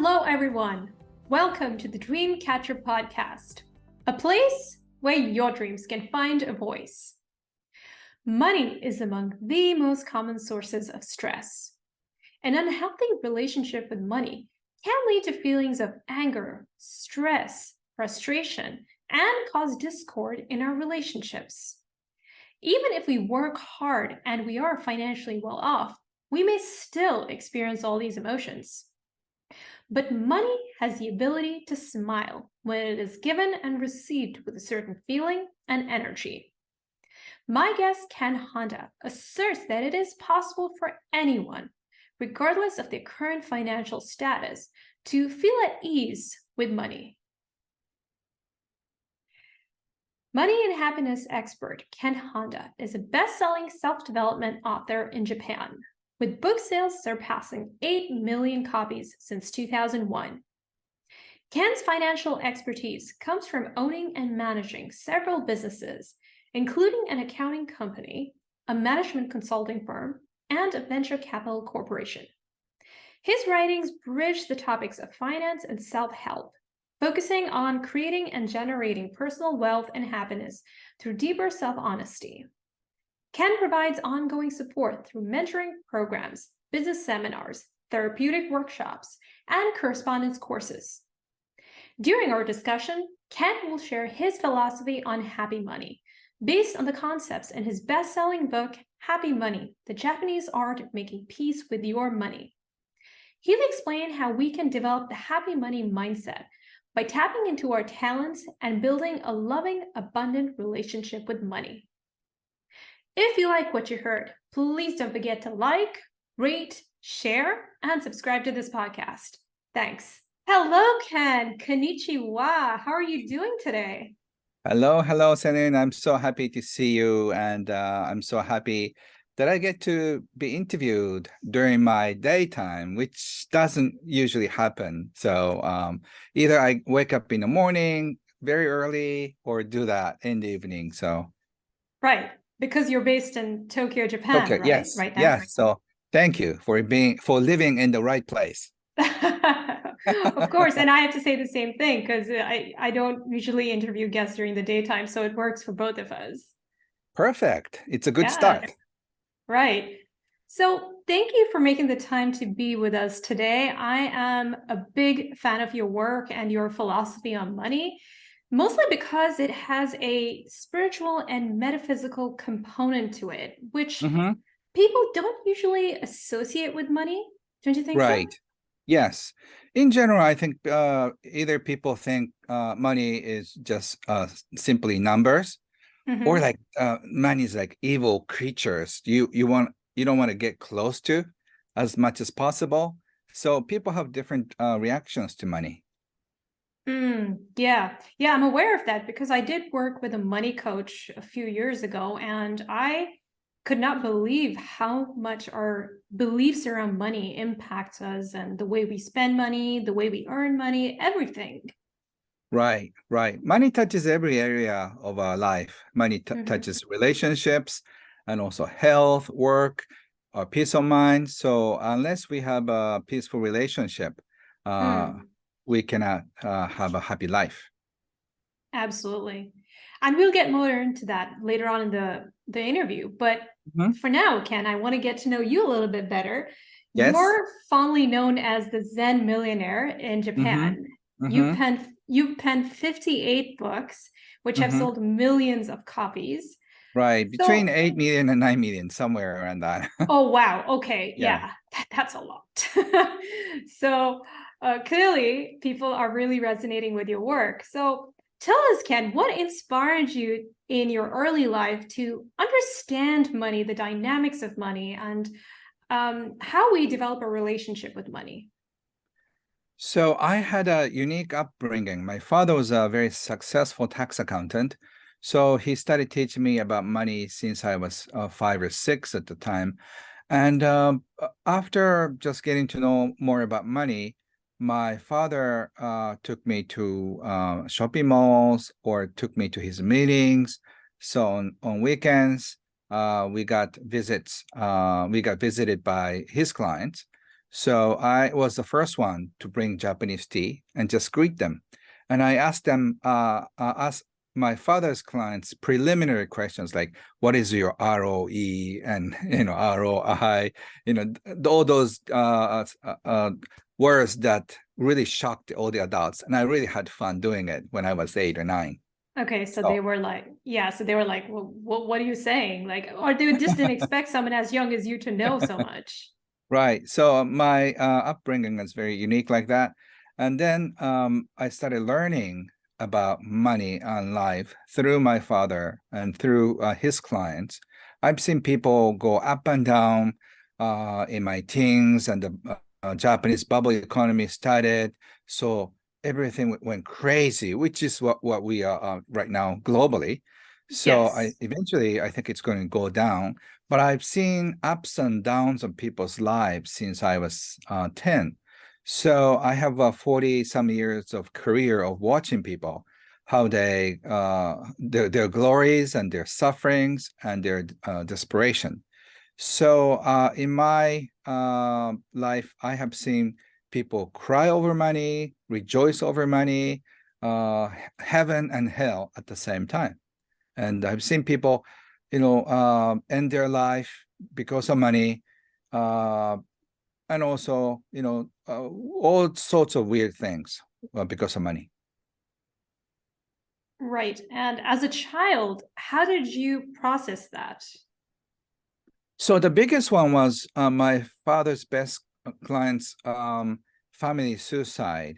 Hello, everyone. Welcome to the Dreamcatcher podcast, a place where your dreams can find a voice. Money is among the most common sources of stress. An unhealthy relationship with money can lead to feelings of anger, stress, frustration, and cause discord in our relationships. Even if we work hard and we are financially well off, we may still experience all these emotions. But money has the ability to smile when it is given and received with a certain feeling and energy. My guest, Ken Honda, asserts that it is possible for anyone, regardless of their current financial status, to feel at ease with money. Money and happiness expert Ken Honda is a best-selling self-development author in Japan, with book sales surpassing 8 million copies since 2001. Ken's financial expertise comes from owning and managing several businesses, including an accounting company, a management consulting firm, and a venture capital corporation. His writings bridge the topics of finance and self-help, focusing on creating and generating personal wealth and happiness through deeper self-honesty. Ken provides ongoing support through mentoring programs, business seminars, therapeutic workshops, and correspondence courses. During our discussion, Ken will share his philosophy on happy money, based on the concepts in his best-selling book, Happy Money, The Japanese Art of Making Peace with Your Money. He'll explain how we can develop the happy money mindset by tapping into our talents and building a loving, abundant relationship with money. If you like what you heard, please don't forget to like, rate, share, and subscribe to this podcast. Thanks. Hello, Ken. Konnichiwa. How are you doing today? Hello, Celine. I'm so happy to see you, and I'm so happy that I get to be interviewed during my daytime, which doesn't usually happen. So either I wake up in the morning very early or do that in the evening. So right, because you're based in Tokyo, Japan, okay, right? yes, Right now. yes. So thank you for living in the right place. Of course, and I have to say the same thing because I don't usually interview guests during the daytime, so it works for both of us. Perfect. It's a good start. Right. So thank you for making the time to be with us today. I am a big fan of your work and your philosophy on money, mostly because it has a spiritual and metaphysical component to it, which people don't usually associate with money. Don't you think so? Right. Yes. In general, I think either people think money is just simply numbers, or like money is like evil creatures you don't want to get close to as much as possible. So people have different reactions to money. Yeah, I'm aware of that because I did work with a money coach a few years ago, and I could not believe how much our beliefs around money impact us and the way we spend money, the way we earn money, everything. Right. Money touches every area of our life. Money touches relationships and also health, work, peace of mind. So unless we have a peaceful relationship, we cannot have a happy life. Absolutely. And we'll get more into that later on in the interview. But for now, Ken, I want to get to know you a little bit better. Yes. You're fondly known as the Zen millionaire in Japan. You've penned 58 books, which have sold millions of copies. Right. Between 8 million and 9 million, somewhere around that. Oh, wow. Okay. Yeah. That's a lot. So clearly people are really resonating with your work. So tell us, Ken, what inspired you in your early life to understand money, the dynamics of money, and how we develop a relationship with money? So I had a unique upbringing. My father was a very successful tax accountant. So he started teaching me about money since I was 5 or 6 at the time. And after just getting to know more about money, my father took me to shopping malls or took me to his meetings. So on weekends, we got visited by his clients. So I was the first one to bring Japanese tea and just greet them. And I asked them, asked my father's clients preliminary questions like, what is your ROE and, ROI, all those words that really shocked all the adults. And I really had fun doing it when I was 8 or 9. Okay, so Oh, they were like, yeah, so they were like, well, what are you saying? Like, or they just didn't expect someone as young as you to know so much. right. So my upbringing is very unique like that. And then I started learning about money and life through my father and through his clients. I've seen people go up and down in my teens, and the Japanese bubble economy started. So everything went crazy, which is what we are right now globally. So Yes. I think it's going to go down. But I've seen ups and downs of people's lives since I was 10. So I have 40 some years of career of watching people, how they, their glories and their sufferings and their desperation. So in my life, I have seen people cry over money, rejoice over money, heaven and hell at the same time. And I've seen people, end their life because of money, uh, and also, all sorts of weird things because of money. Right. And as a child, how did you process that? So the biggest one was my father's best client's family suicide.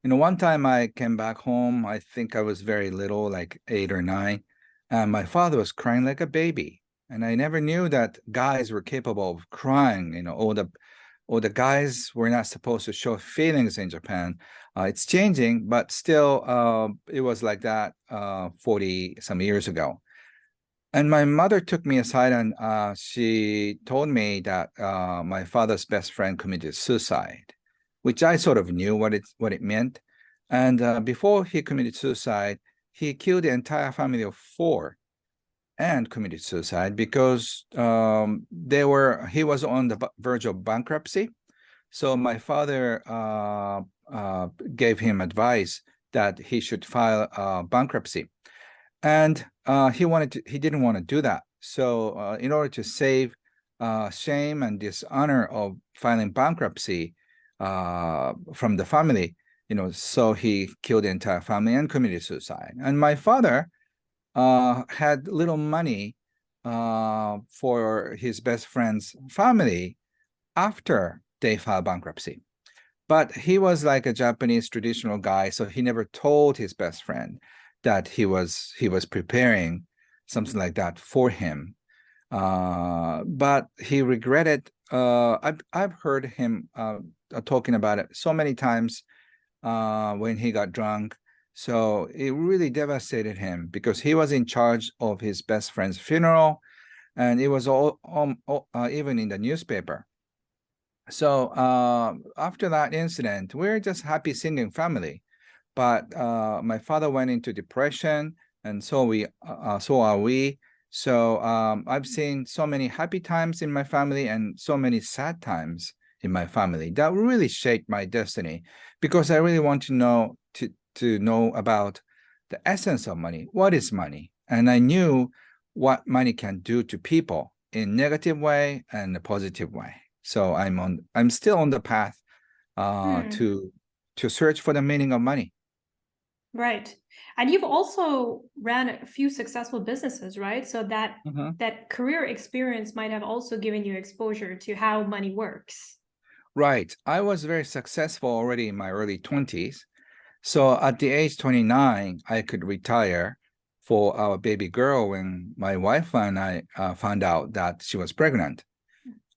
One time I came back home, I think I was very little, like 8 or 9, and my father was crying like a baby. And I never knew that guys were capable of crying. All the guys were not supposed to show feelings in Japan. It's changing, but still, it was like that 40 some years ago. And my mother took me aside, and she told me that my father's best friend committed suicide, which I sort of knew what it meant. And before he committed suicide, he killed the entire family of 4 and committed suicide because he was on the verge of bankruptcy. So my father gave him advice that he should file bankruptcy, and he didn't want to do that. So in order to save shame and dishonor of filing bankruptcy from the family, so he killed the entire family and committed suicide. And my father had little money for his best friend's family after they filed bankruptcy. But he was like a Japanese traditional guy, so he never told his best friend that he was preparing something like that for him. But he regretted. I've heard him talking about it so many times when he got drunk. So it really devastated him because he was in charge of his best friend's funeral, and it was all even in the newspaper. So after that incident, we're just happy singing family. But my father went into depression, and so are we. So I've seen so many happy times in my family and so many sad times in my family that really shaped my destiny, because I really want to know about the essence of money. What is money? And I knew what money can do to people in negative way and a positive way. So I'm still on the path Hmm. to search for the meaning of money. Right. And you've also ran a few successful businesses, right? So that Mhm. that career experience might have also given you exposure to how money works. Right. I was very successful already in my early 20s. So at the age 29, I could retire for our baby girl when my wife and I found out that she was pregnant.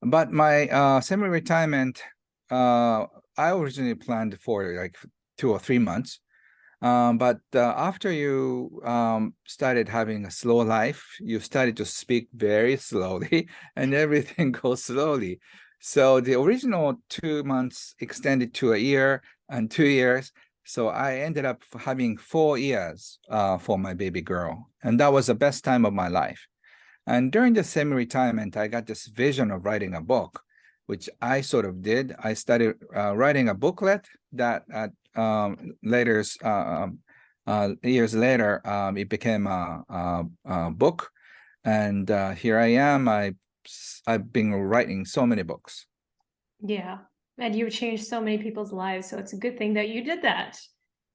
But my semi-retirement, I originally planned for like 2 or 3 months. But after you started having a slow life, you started to speak very slowly, and everything goes slowly. So the original 2 months extended to a year and 2 years. So I ended up having 4 years for my baby girl. And that was the best time of my life. And during the semi-retirement, I got this vision of writing a book. which I sort of did. I started writing a booklet that later, years later, it became a book. And here I am. I've been writing so many books. Yeah. And you've changed so many people's lives. So it's a good thing that you did that.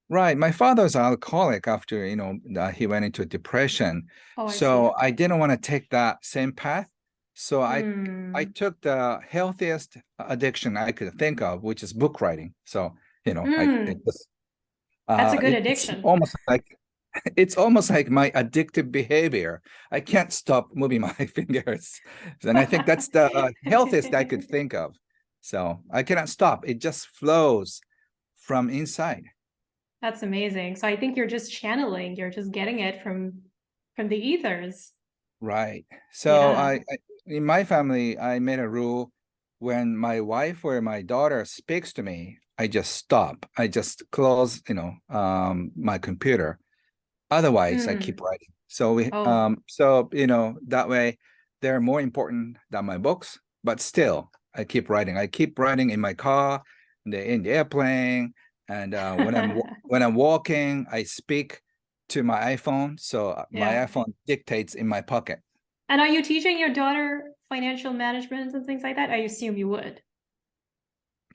Right. My father's an alcoholic after, he went into depression. Oh, I see. So I didn't want to take that same path. So I Mm. took the healthiest addiction I could think of, which is book writing. So, Mm. That's a good it's addiction. almost like my addictive behavior. I can't stop moving my fingers. And I think that's the healthiest I could think of. So I cannot stop. It just flows from inside. That's amazing. So I think you're just channeling, you're just getting it from the ethers. Right. So Yeah. in my family, I made a rule when my wife or my daughter speaks to me, I just stop. I just close, my computer. Otherwise, I keep Mm. writing. Oh, That way they're more important than my books, but still I keep writing. I keep writing in my car, in the airplane, and when I'm walking, I speak to my iPhone. So my yeah. iPhone dictates in my pocket. And are you teaching your daughter financial management and things like that? I assume you would.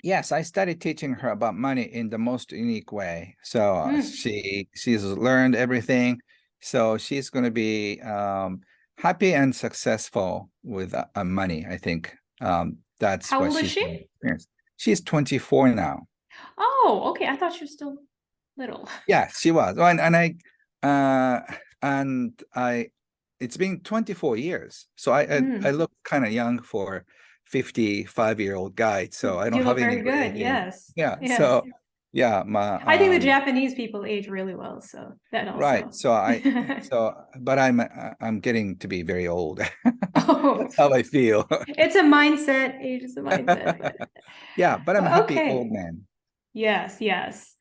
Yes, I started teaching her about money in the most unique way. So Mm. she's learned everything. So she's going to be happy and successful with money. I think that's How what old is she's she? going to experience. She's 24 now. Oh, okay. I thought she was still little. Yeah, she was. Oh, and I it's been 24 years. So I Mm. look kind of young for 55-year-old guy. So I don't You have look any very gray good. hair. Yes. Yeah. Yes. So yeah, my I think the Japanese people age really well, so that right. also. But I'm getting to be very old. Oh, That's how I feel. it's a mindset. Age is a mindset. Yeah, but I'm a happy old Okay. man. Yes, yes.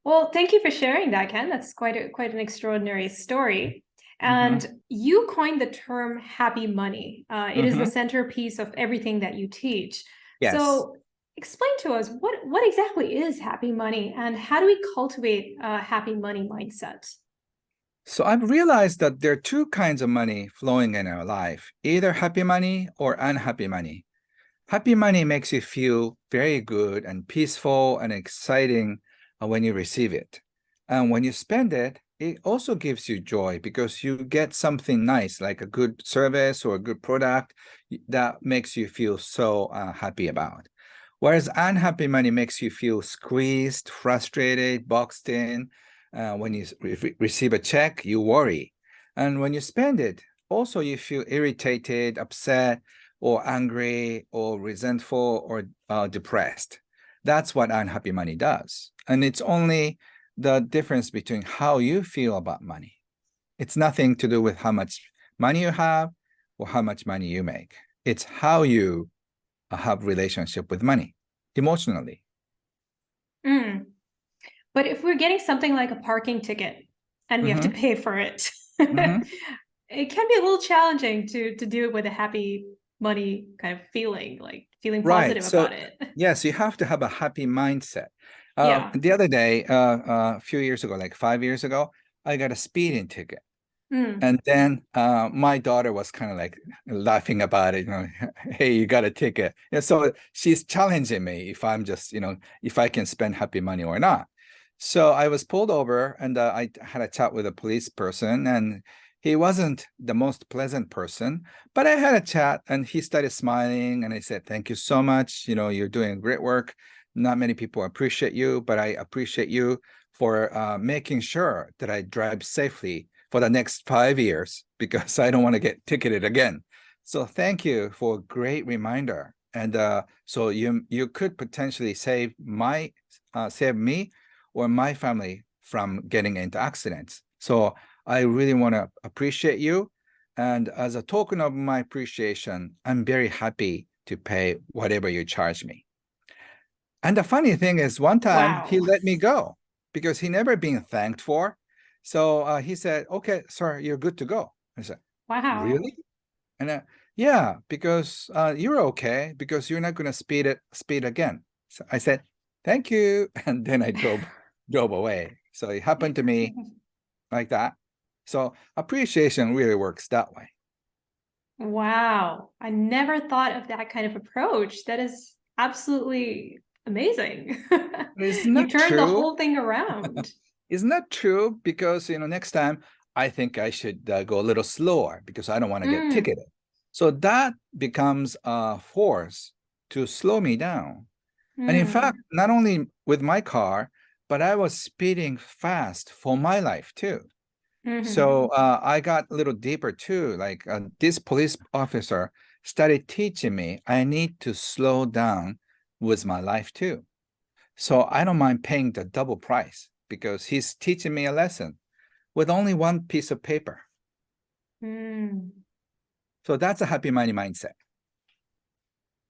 Well, thank you for sharing that, Ken. That's quite an extraordinary story. Hmm. And you coined the term happy money. It is the Hmm. centerpiece of everything that you teach. Yes. So explain to us what exactly is happy money and how do we cultivate a happy money mindset? So I've realized that there are two kinds of money flowing in our life, either happy money or unhappy money. Happy money makes you feel very good and peaceful and exciting when you receive it. And when you spend it, it also gives you joy because you get something nice, like a good service or a good product that makes you feel so happy about. Whereas unhappy money makes you feel squeezed, frustrated, boxed in. When you receive a check, you worry. And when you spend it, also you feel irritated, upset, or angry, or resentful, or depressed. That's what unhappy money does. And it's only the difference between how you feel about money. It's nothing to do with how much money you have or how much money you make. It's how you have relationship with money emotionally. Mm. But if we're getting something like a parking ticket and we have to Hmm. pay for it, Hmm. it can be a little challenging to do it with a happy money kind of feeling, like feeling Right. positive So about it. yes, you have to have a happy mindset. Yeah. The other day, a few years ago, like 5 years ago, I got a speeding ticket. Mm. And then my daughter was kind of like laughing about it, hey, you got a ticket. And so she's challenging me if I'm just, if I can spend happy money or not. So I was pulled over and I had a chat with a police person, and he wasn't the most pleasant person, but I had a chat and he started smiling and I said, thank you so much. You're doing great work. Not many people appreciate you, but I appreciate you for making sure that I drive safely for the next 5 years because I don't want to get ticketed again. So thank you for a great reminder. And so you could potentially save me or my family from getting into accidents. So I really want to appreciate you. And as a token of my appreciation, I'm very happy to pay whatever you charge me. And the funny thing is, one time he Wow. let me go because he never been thanked for. So he said, "Okay, sir, you're good to go." I said, Wow. "Really?" And Yeah, because you're okay because you're not going to speed again. So I said, thank you. And then I drove away. So it happened to me like that. So appreciation really works that way. Wow, I never thought of that kind of approach. That is absolutely amazing. But isn't You that turned the true? whole thing around. Isn't that true? Because next time I think I should go a little slower because I don't want to get Mm, ticketed. So that becomes a force to slow me down. And in fact, mm, not only with my car, but I was speeding fast for my life too. mhm. So I got a little deeper too. Like this police officer started teaching me I need to slow down with my life too. So I don't mind paying the double price because he's teaching me a lesson with only one piece of paper. Mm. So that's a happy money mindset.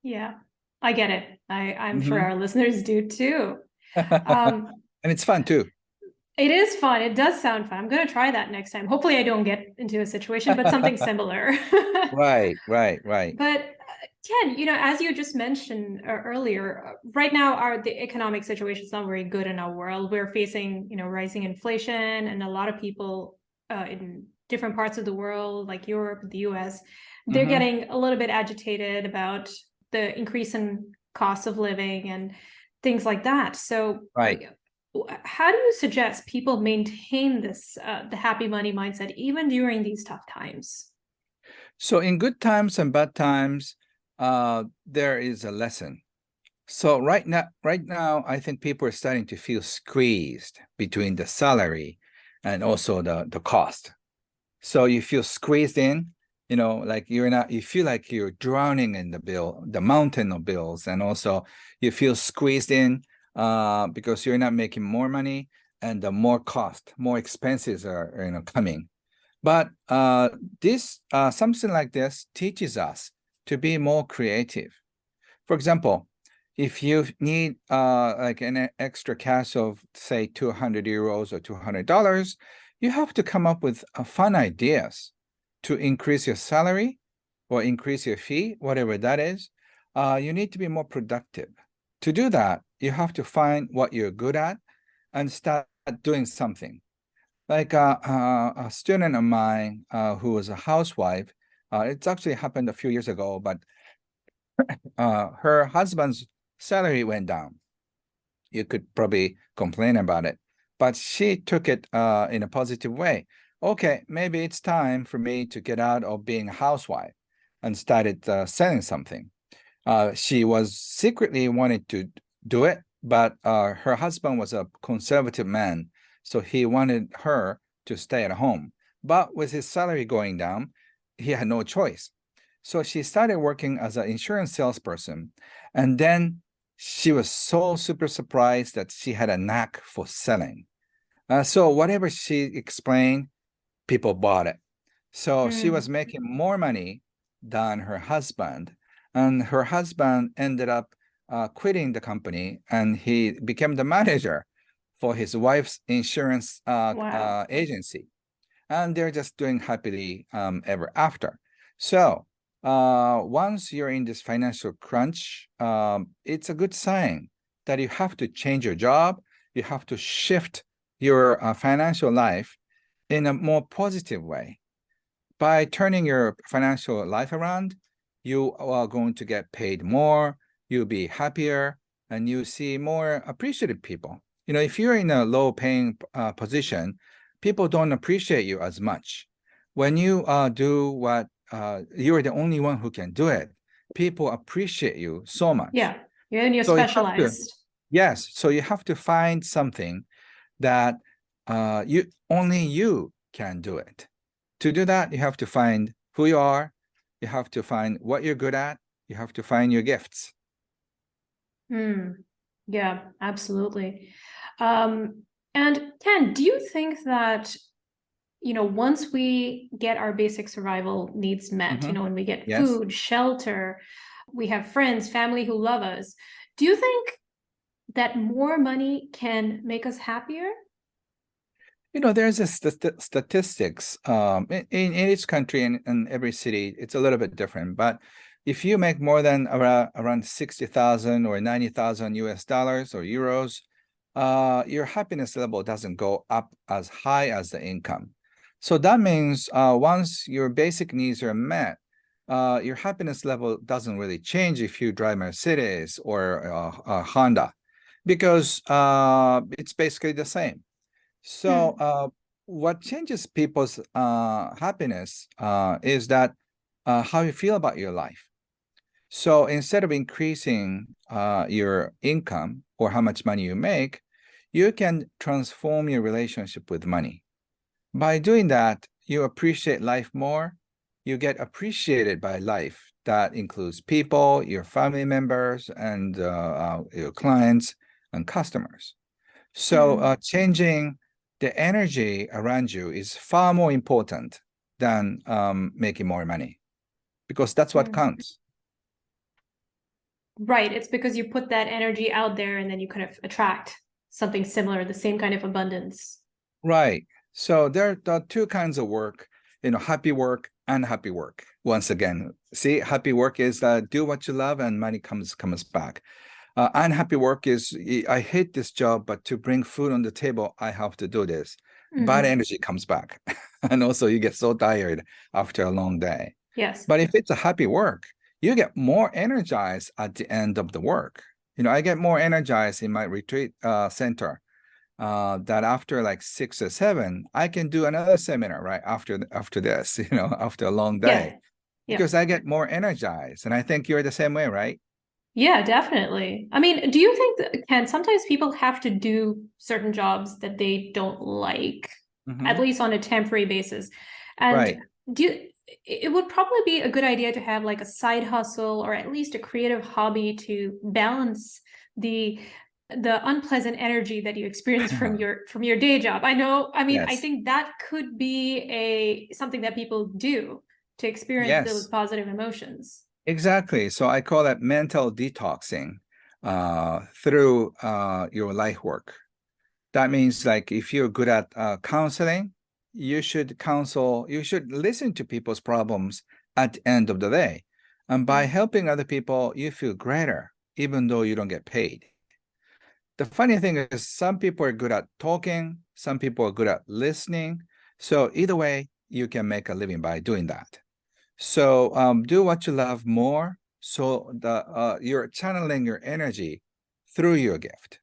Yeah, I get it. I'm sure Mhm. our listeners do too. And Um, it's fun too. it is fun. It does sound fun. I'm going to try that next time. Hopefully, I don't get into a situation, but something similar. Right, right, right. But Ken, as you just mentioned earlier, right now the economic situation is not very good in our world. We're facing, rising inflation, and a lot of people in different parts of the world, like Europe, the US, they're Hmm. getting a little bit agitated about the increase in cost of living and things like that. So, Right. how do you suggest people maintain this the happy money mindset even during these tough times? So in good times and bad times, there is a lesson. So right now, I think people are starting to feel squeezed between the salary and also the cost. So you feel squeezed in, like you feel like you're drowning in the mountain of bills, and also you feel squeezed in because you're not making more money and the more expenses are coming. But this something like this teaches us to be more creative. For example, if you need like an extra cash of say 200 euros or $200, you have to come up with fun ideas to increase your salary or increase your fee, whatever that is. You need to be more productive. To do that, you have to find what you're good at and start doing something. Like a student of mine who was a housewife, it's actually happened a few years ago, but her husband's salary went down. You could probably complain about it, but she took it in a positive way. Okay, maybe it's time for me to get out of being a housewife and started selling something. She was secretly wanted to do it, but her husband was a conservative man, so he wanted her to stay at home. But with his salary going down, he had no choice. So she started working as an insurance salesperson. And then she was so super surprised that she had a knack for selling. So whatever she explained, people bought it. So she was Mm, making more money than her husband. And her husband ended up quitting the company and he became the manager for his wife's insurance wow. agency, and they're just doing happily ever after. So once you're in this financial crunch, it's a good sign that you have to change your job. You have to shift your financial life in a more positive way. By turning your financial life around, you are going to get paid more, you'll be happier, and you see more appreciative people. If you're in a low paying position, people don't appreciate you as much. When you do what you're the only one who can do it, people appreciate you so much. Yeah, you're So you have to, specialized. yes, so you have to find something that you can do it. To do that, you have to find who you are, you have to find what you're good at, you have to find your gifts. Mm, yeah, absolutely. And Ken, do you think that, once we get our basic survival needs met, Mhm. when we get Yes. food, shelter, we have friends, family who love us, do you think that more money can make us happier? There's a statistics in each country and every city, it's a little bit different. But if you make more than around 60,000 or 90,000 US dollars or euros, your happiness level doesn't go up as high as the income. So that means once your basic needs are met, your happiness level doesn't really change if you drive Mercedes or Honda, because it's basically the same. So, Hmm. what changes people's happiness is that how you feel about your life. So, instead of increasing your income or how much money you make, you can transform your relationship with money. By doing that, you appreciate life more. You get appreciated by life. That includes people, your family members, and your clients and customers. So Hmm. changing the energy around you is far more important than making more money, because that's what Hmm. counts. Right. It's because you put that energy out there and then you kind of attract something similar, the same kind of abundance. Right. So there are two kinds of work, happy work, unhappy work. Once again, see, happy work is do what you love and money comes back. Unhappy work is I hate this job, but to bring food on the table, I have to do this. Bad Hmm. energy comes back. And also you get so tired after a long day. Yes. But if it's a happy work, you get more energized at the end of the work. I get more energized in my retreat center that after like 6 or 7, I can do another seminar right after this, after a long day, Yeah. Yeah. because I get more energized. And I think you're the same way, right? Yeah, definitely. I mean, do you think that can sometimes people have to do certain jobs that they don't like, at Hmm. least on a temporary basis? And Right. do you, it would probably be a good idea to have like a side hustle or at least a creative hobby to balance the unpleasant energy that you experience from your day job. I know, I mean, I Yes. think that could be a something that people do to experience those Yes. positive emotions. Exactly. So I call that mental detoxing through your life work. That means like if you're good at counseling, you should listen to people's problems at the end of the day. And by Mm. helping other people, you feel greater, even though you don't get paid. The funny thing is, some people are good at talking, some people are good at listening. So either way, you can make a living by doing that. So do what you love more. So you're channeling your energy through your gift.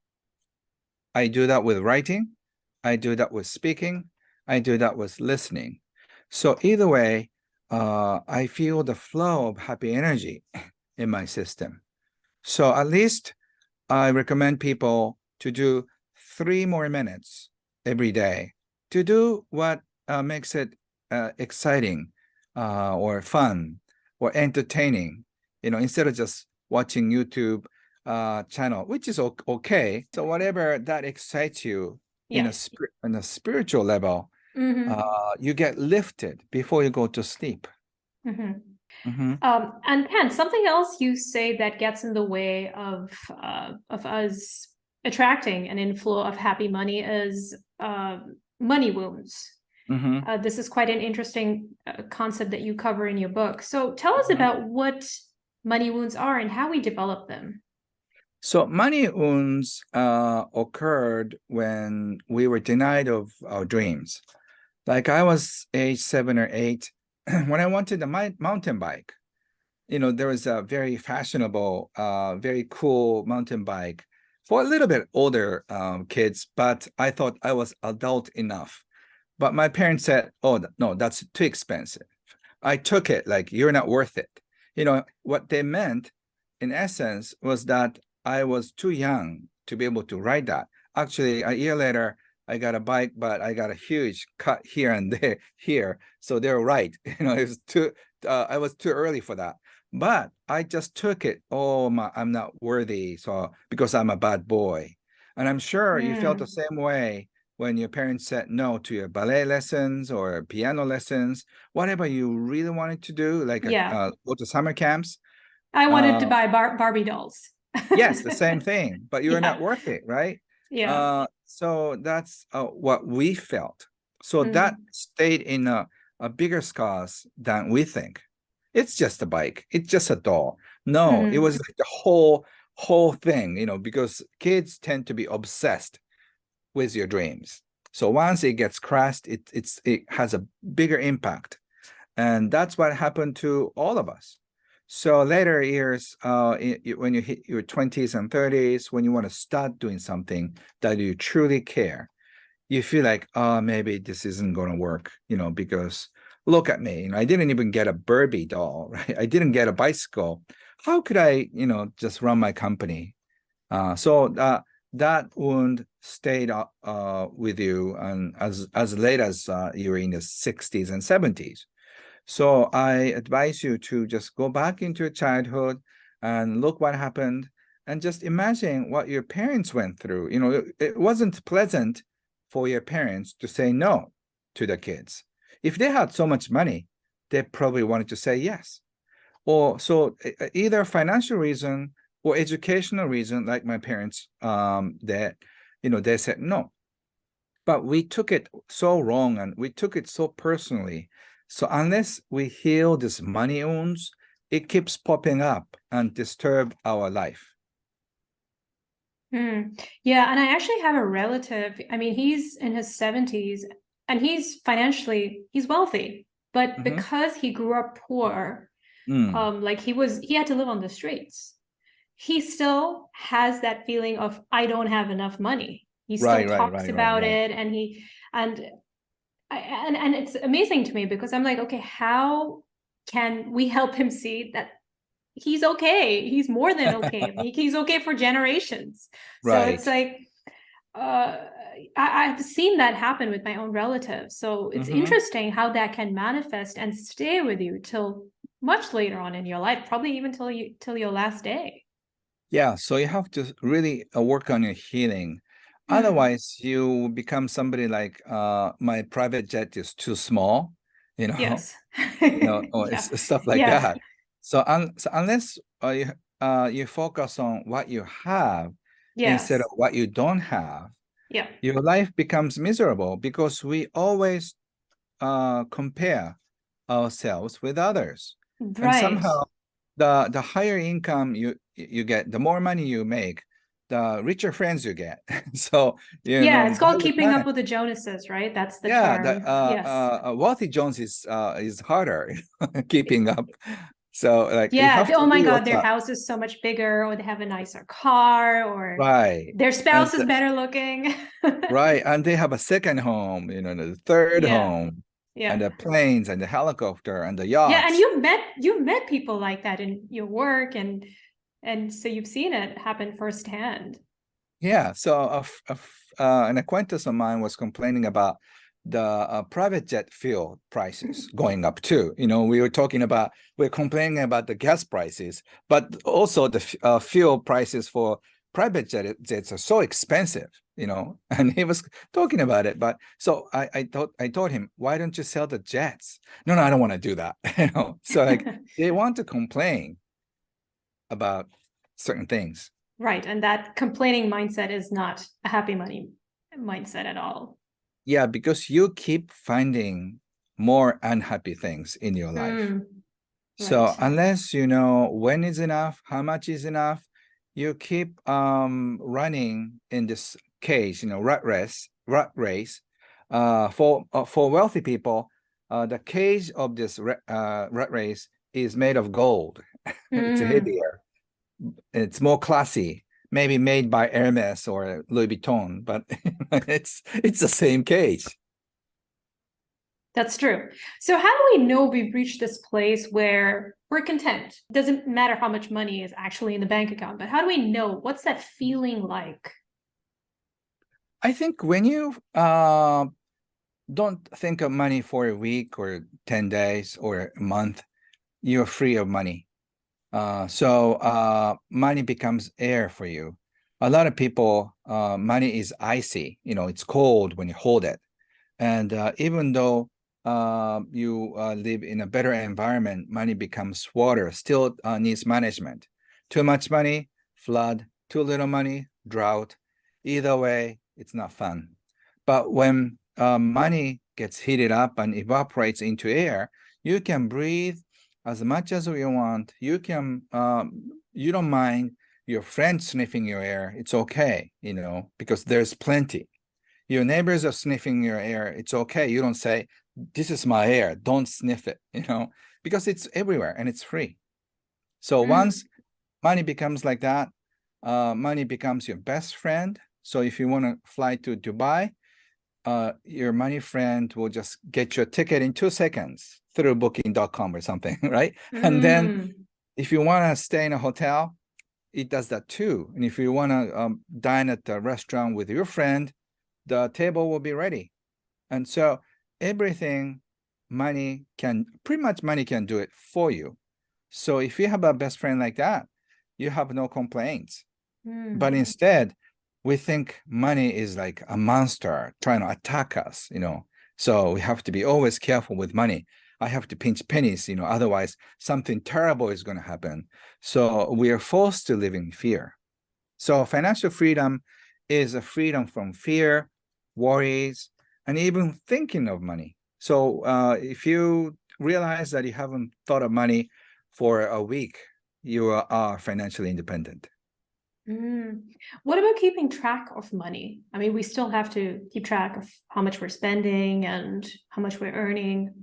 I do that with writing. I do that with speaking. I do that with listening. So either way, I feel the flow of happy energy in my system. So at least I recommend people to do 3 more minutes every day to do what makes it exciting or fun or entertaining, instead of just watching YouTube channel, which is okay. So whatever that excites you Yeah. in a spiritual level, Hmm. you get lifted before you go to sleep. Hmm. Mhm. And Ken, something else you say that gets in the way of us attracting an inflow of happy money is money wounds. Mhm. This is quite an interesting concept that you cover in your book. So tell us Mhm. about what money wounds are and how we develop them. So money wounds occurred when we were denied of our dreams. Like I was age 7 or 8 when I wanted a mountain bike. There was a very fashionable, very cool mountain bike for a little bit older kids, but I thought I was adult enough. But my parents said, "Oh no, that's too expensive." I took it like you're not worth it. What they meant in essence was that I was too young to be able to ride that. Actually, a year later, I got a bike, but I got a huge cut here and there here. So they're right. I was too early for that. But I just took it. Oh my, I'm not worthy. So because I'm a bad boy. And I'm sure you felt the Mm, same way when your parents said no to your ballet lessons or piano lessons, whatever you really wanted to do, like yeah, go to summer camps. I wanted to Uh, buy Barbie dolls. yes, the same thing, but you're not Yeah. worth it, right? Yeah. So that's what we felt. So that Mm. stayed in a bigger scars than we think. It's just a bike. It's just a doll. No, it Hmm. was like the whole thing, because kids tend to be obsessed with your dreams. So once it gets crashed, it has a bigger impact. And that's what happened to all of us. So later years, when you hit your 20s and 30s, when you want to start doing something that you truly care, you feel like, oh, maybe this isn't going to work, because look at me. I didn't even get a Barbie doll, right? I didn't get a bicycle. How could I, just run my company? So that wound stayed with you, and as late as you were in the 60s and 70s. So I advise you to just go back into your childhood and look what happened, and just imagine what your parents went through. It wasn't pleasant for your parents to say no to the kids. If they had so much money, they probably wanted to say yes. Or so either financial reason or educational reason, like my parents, that they said no. But we took it so wrong and we took it so personally. So unless we heal this money wounds, it keeps popping up and disturb our life. Yeah, and I actually have a relative. I mean, he's in his 70s and he's wealthy, but Mm-hmm. because he grew up poor, Mm. like he had to live on the streets. He still has that feeling of I don't have enough money. He still Right, right, talks right, right, about right. it, and and it's amazing to me because I'm like, okay, how can we help him see that he's okay? He's more than okay. He's okay for generations. So it's Right. like uh I've seen that happen with my own relatives. So it's Mm-hmm. interesting how that can manifest and stay with you till much later on in your life, probably even till your last day. Yeah, so you have to really work on your healing. Hmm. Otherwise, you become somebody like my private jet is too small, you know, Yes. or Yeah. stuff like Yeah. that. So unless you focus on what you have instead of Yes. what you don't have, Yeah. your life becomes miserable because we always compare ourselves with others, and Right. somehow the higher income you get, the more money you make, the richer friends you get. So Yeah, it's by called the keeping up time, with the Joneses, right? That's the yeah, the term. Yes. wealthy Jones is harder keeping up. So like you Yeah. have to Oh my do God, what's their up. house is so much bigger, or they have a nicer car, or Right. their And spouse is better looking. right, and they have a second home, the third Yeah. home, and Yeah. the planes and the helicopter and the Yeah. And yachts. you've met people like that in your work, and so you've seen it happen firsthand. Yeah, so an acquaintance of mine was complaining about the private jet fuel prices going up too. We're complaining about the gas prices, but also the fuel prices for private jets are so expensive, and he was talking about it. But so I told him, why don't you sell the jets? No, no, I don't want to do that. So like they want to complain about certain things. Right. And that complaining mindset is not a happy money mindset at all. Yeah, because you keep finding more unhappy things in your life. Mm, So right. unless you know when is enough, how much is enough, you keep running in this cage, rat race. For wealthy people, the cage of this rat race is made of gold. It's Mm, heavier. It's more classy. Maybe made by Hermes or Louis Vuitton, but it's the same cage. that's true. So how do we know we've reached this place where we're content? It doesn't matter how much money is actually in the bank account, but how do we know? What's that feeling like? I think when you don't think of money for a week or 10 days or a month, you're free of money. So money becomes air for you. A lot of people, money is icy, it's cold when you hold it. And even though you live in a better environment, money becomes water, still needs management. Too much money, flood, too little money, drought. Either way, it's not fun. But when money gets heated up and evaporates into air, you can breathe as much as you want. You can, you don't mind your friend sniffing your air. It's okay, because there's plenty. Your neighbors are sniffing your air. It's okay. You don't say, this is my air. Don't sniff it, because it's everywhere and it's free. So once money becomes like that, money becomes your best friend. So if you want to fly to Dubai, your money friend will just get your ticket in 2 seconds through booking.com or something, right? And then if you want to stay in a hotel, it does that too. And if you want to dine at a restaurant with your friend, the table will be ready. And so everything pretty much money can do it for you. So if you have a best friend like that, you have no complaints. But instead, we think money is like a monster trying to attack us, So we have to be always careful with money. I have to pinch pennies, otherwise something terrible is going to happen. So we are forced to live in fear. So financial freedom is a freedom from fear, worries, and even thinking of money. So if you realize that you haven't thought of money for a week, you are financially independent. What about keeping track of money? I mean, we still have to keep track of how much we're spending and how much we're earning.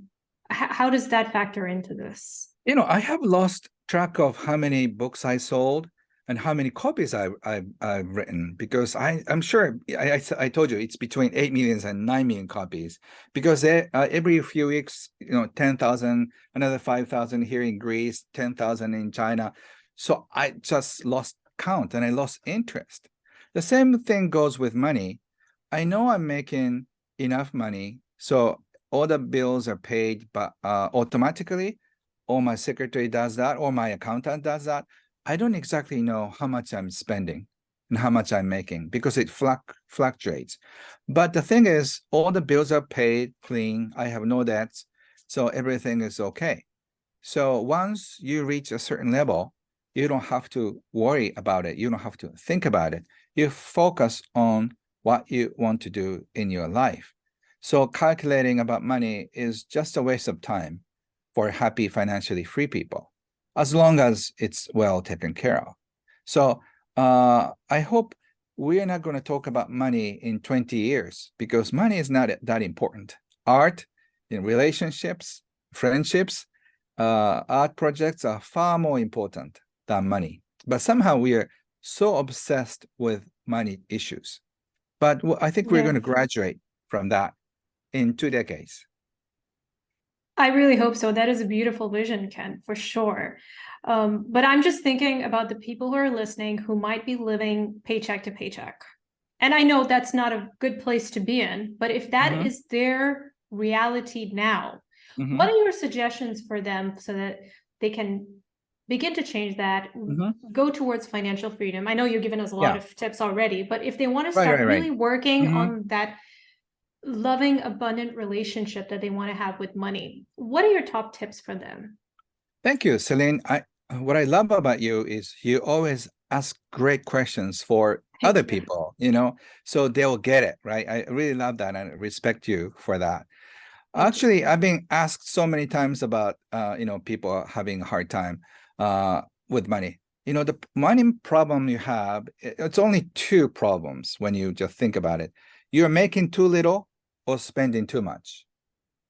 How does that factor into this? I have lost track of how many books I sold and how many copies I've written, because I'm sure I told you it's between 8 million and 9 million copies, because every few weeks, 10,000, another 5,000 here in Greece, 10,000 in China. So I just lost count and I lost interest. The same thing goes with money. I know I'm making enough money, so all the bills are paid, but automatically, or my secretary does that, or my accountant does that. I don't exactly know how much I'm spending and how much I'm making, because it fluctuates. But the thing is, all the bills are paid clean. I have no debts, so everything is okay. So once you reach a certain level, you don't have to worry about it. You don't have to think about it. You focus on what you want to do in your life. So calculating about money is just a waste of time for happy, financially free people, as long as it's well taken care of. So I hope we're not going to talk about money in 20 years, because money is not that important. Art, in relationships, friendships, art projects are far more important than money. But somehow we are so obsessed with money issues. But I think we're going to graduate from that in 2 decades. I really hope so. That is a beautiful vision, Ken, for sure. But I'm just thinking about the people who are listening who might be living paycheck to paycheck. And I know that's not a good place to be in, but if that is their reality now, what are your suggestions for them so that they can begin to change that, go towards financial freedom? I know you've given us a lot of tips already, but if they want to start really working on that loving, abundant relationship that they want to have with money, what are your top tips for them? Thank you, Celine. What I love about you is you always ask great questions for other people, so they'll get it, right? I really love that and respect you for that. Actually, I've been asked so many times about, people having a hard time with money. The money problem you have, it's only two problems when you just think about it. You're making too little or spending too much.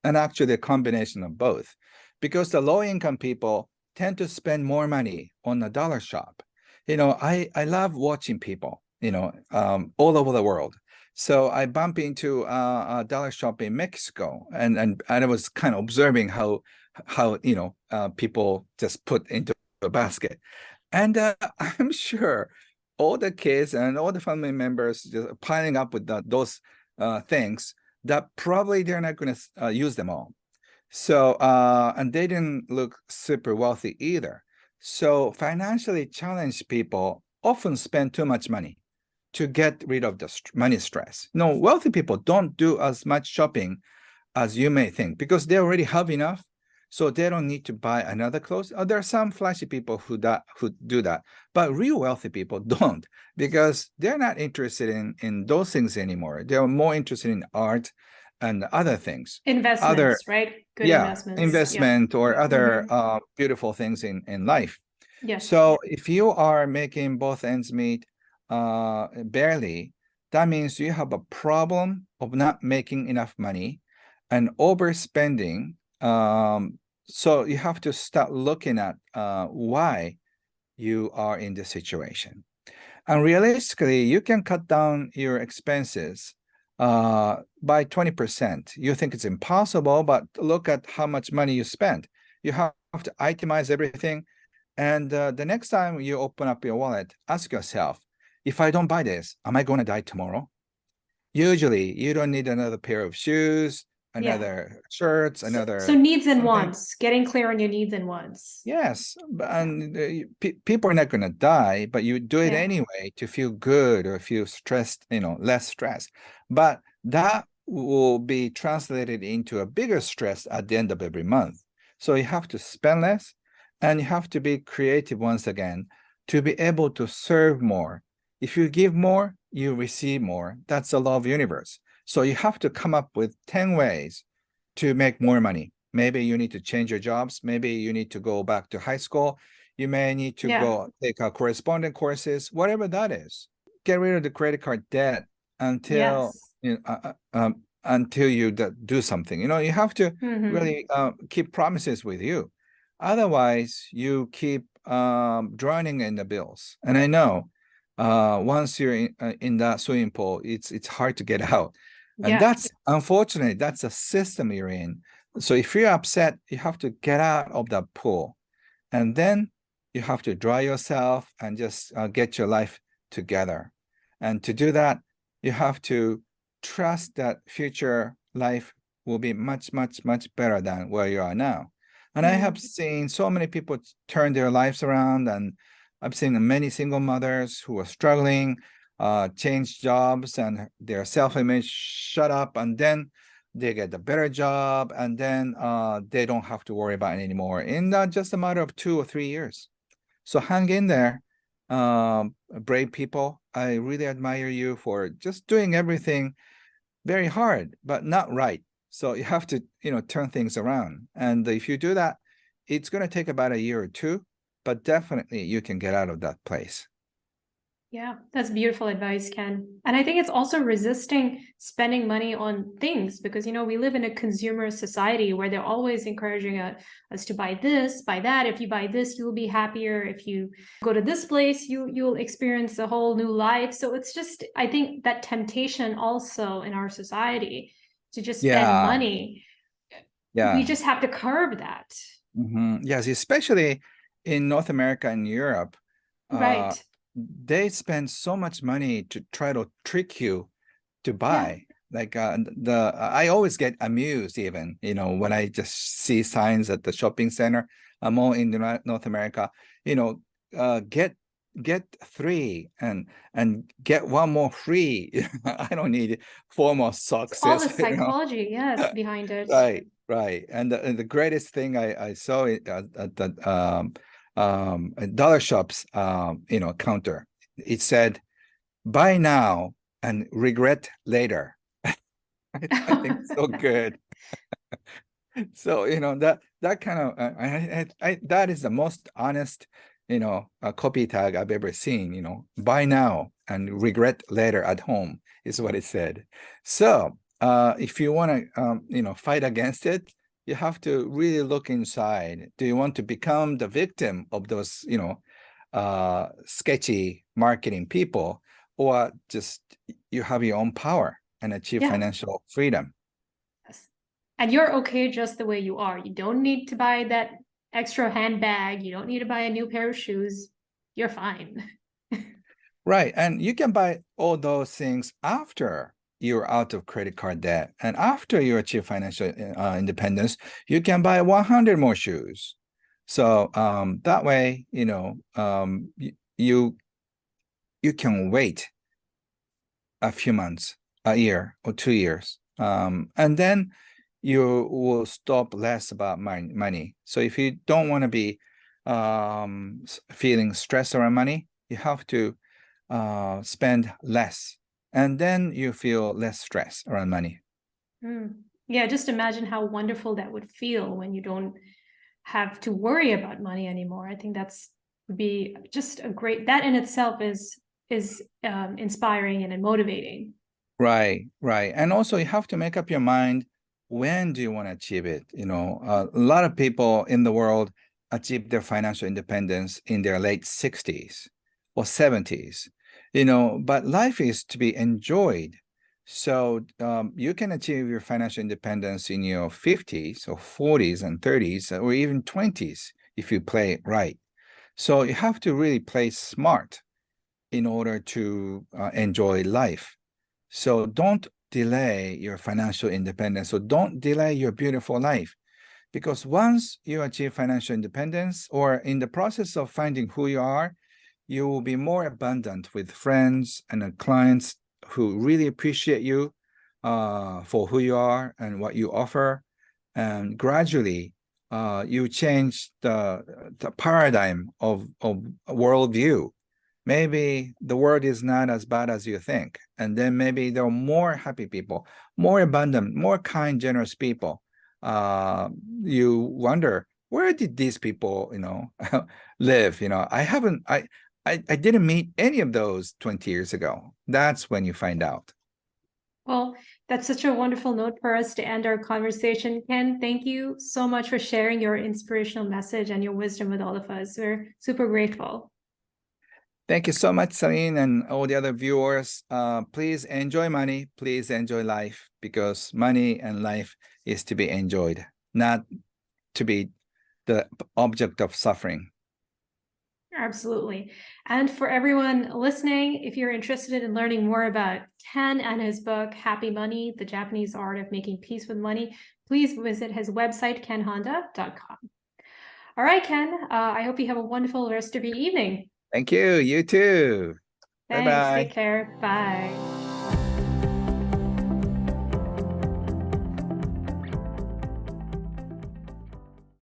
And actually a combination of both, because the low-income people tend to spend more money on the dollar shop. I love watching people, all over the world. So I bump into a dollar shop in Mexico, and I was kind of observing how people just put into a basket. And I'm sure all the kids and all the family members just piling up with those things that probably they're not going to use them all. So, and they didn't look super wealthy either. So financially challenged people often spend too much money to get rid of the money stress. Wealthy people don't do as much shopping as you may think, because they already have enough. so they don't need to buy another clothes. There are some flashy people who do that, but real wealthy people don't, because they're not interested in those things anymore. They're more interested in art and other things, other Investments, right? Good yeah, investments. Yeah. investment or other Mhm. beautiful things in life. Yes. So if you are making both ends meet barely, that means you have a problem of not making enough money and overspending. So you have to start looking at why you are in this situation. And realistically, you can cut down your expenses by 20%. You think it's impossible, but look at how much money you spend. You have to itemize everything. And the next time you open up your wallet, ask yourself, if I don't buy this, am I going to die tomorrow? Usually, you don't need another pair of shoes, Yeah. another shirts, So another needs and something. wants, getting clear on your needs and wants. Yes, Yeah. and people are not going to die, but you do it Yeah. anyway to feel good or feel stressed, less stress. But that will be translated into a bigger stress at the end of every month. So you have to spend less, and you have to be creative once again to be able to serve more. If you give more, you receive more. That's the law of the universe. So you have to come up with 10 ways to make more money. Maybe you need to change your jobs. Maybe you need to go back to high school. You may need to Yeah. go take correspondent courses, whatever that is. Get rid of the credit card debt until Yes. until you do something. You have to Hmm. really keep promises with you. Otherwise, you keep drowning in the bills. And I know once you're in that swimming pool, it's hard to get out. And Yeah. that's unfortunately, that's a system you're in. So if you're upset, you have to get out of that pool. And then you have to dry yourself and just get your life together. And to do that, you have to trust that future life will be much, much, much better than where you are now. And I have seen so many people turn their lives around, and I've seen many single mothers who are struggling, change jobs, and their self-image shut up, and then they get a better job, and then they don't have to worry about it anymore in just a matter of 2 or 3 years. So hang in there, brave people. I really admire you for just doing everything very hard, but not right. So you have to, turn things around. And if you do that, it's going to take about a year or two, but definitely you can get out of that place. Yeah, that's beautiful advice, Ken. And I think it's also resisting spending money on things because, we live in a consumer society where they're always encouraging us to buy this, buy that. If you buy this, you'll be happier. If you go to this place, you'll experience a whole new life. So it's just, I think that temptation also in our society to just spend Yeah, money, we yeah. just have to curb that. Yes, especially in North America and Europe, uh, Right. they spend so much money to try to trick you to Yeah. buy. Like I always get amused even, when I just see signs at the shopping center. I'm all in North America, you know, get three and get one more free. I don't need four more It's all the success, psychology, yes, behind it. Right, right. And the greatest thing I saw it at the at dollar shops counter. It said, "Buy now and regret later." I think it's so good. So that kind of that is the most honest copy tag I've ever seen. Buy now and regret later at home is what it said. So if you want to fight against it, you have to really look inside. Do you want to become the victim of those sketchy marketing people, or just you have your own power and achieve Yeah. financial freedom? Yes. And you're okay just the way you are. You don't need to buy that extra handbag. You don't need to buy a new pair of shoes. You're fine. Right. And you can buy all those things after you're out of credit card debt and after you achieve financial independence. You can buy 100 more shoes. So that way, you can wait a few months, a year or 2 years. And then you will stop less about money. So if you don't want to be feeling stressed around money, you have to spend less, and then you feel less stress around money. Yeah, just imagine how wonderful that would feel when you don't have to worry about money anymore. I think that's would be just a great, that in itself is inspiring and motivating. Right. And also you have to make up your mind, when do you want to achieve it? A lot of people in the world achieve their financial independence in their late 60s or 70s, but life is to be enjoyed. So you can achieve your financial independence in your 50s or 40s and 30s or even 20s if you play right. So you have to really play smart in order to enjoy life. So don't delay your financial independence. So don't delay your beautiful life, because once you achieve financial independence, or in the process of finding who you are, you will be more abundant with friends and clients who really appreciate you for who you are and what you offer. And gradually, you change the paradigm of worldview. Maybe the world is not as bad as you think. And then maybe there are more happy people, more abundant, more kind, generous people. You wonder, where did these people, live? I didn't meet any of those 20 years ago. That's when you find out. Well, that's such a wonderful note for us to end our conversation. Ken, thank you so much for sharing your inspirational message and your wisdom with all of us. We're super grateful. Thank you so much, Celine, and all the other viewers. Please enjoy money. Please enjoy life, because money and life is to be enjoyed, not to be the object of suffering. Absolutely. And for everyone listening, if you're interested in learning more about Ken and his book, Happy Money, The Japanese Art of Making Peace with Money, please visit his website, kenhonda.com. All right, Ken, I hope you have a wonderful rest of your evening. Thank you. You too. Thanks. Bye-bye. Take care. Bye.